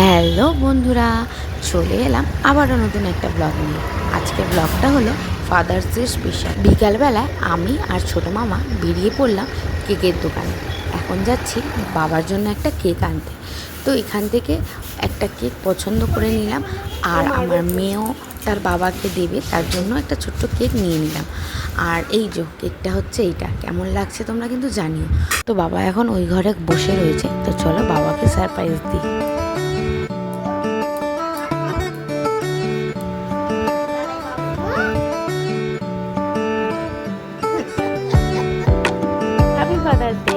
Hello বন্ধুরা, চলে এলাম আবারও নতুন একটা ব্লগ নিয়ে। আজকের ব্লগটা হলো ফাদার্স ডে স্পেশাল। বিকালবেলায় আমি আর ছোটো মামা বেরিয়ে পড়লাম কেকের দোকানে। এখন যাচ্ছি বাবার জন্য একটা কেক আনতে। তো এখান থেকে একটা কেক পছন্দ করে নিলাম, আর আমার মেয়েও তার বাবাকে দেবে, তার জন্য একটা ছোট্ট কেক নিয়ে নিলাম। আর এই যে কেকটা হচ্ছে এইটা, কেমন লাগছে তোমরা কিন্তু জানিও। তো বাবা এখন ওই ঘরে বসে রয়েছে, তো চলো বাবাকে সারপ্রাইজ দিই। Happy father's day.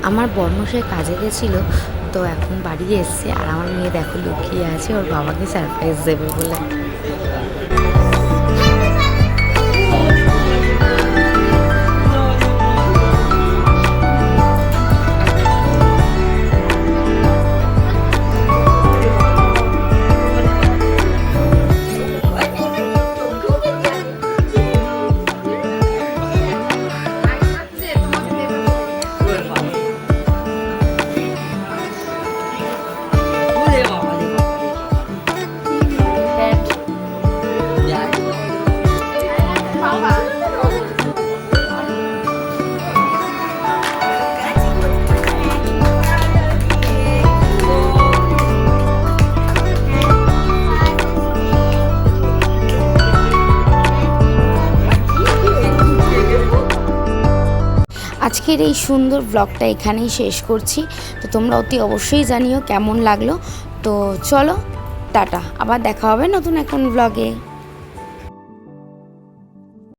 আমার বর্মশাই কাজে গেছিলো, তো এখন বাড়ি এসছে, আর আমার মেয়ে দেখো লুকিয়ে আছে ওর বাবাকে সারপ্রাইজ দেবে বলে। আজকের এই সুন্দর ব্লগটা এখানেই শেষ করছি। তো তোমরা অতি অবশ্যই জানিও কেমন লাগলো। তো চলো টাটা, আবার দেখা হবে নতুন এখন ব্লগে।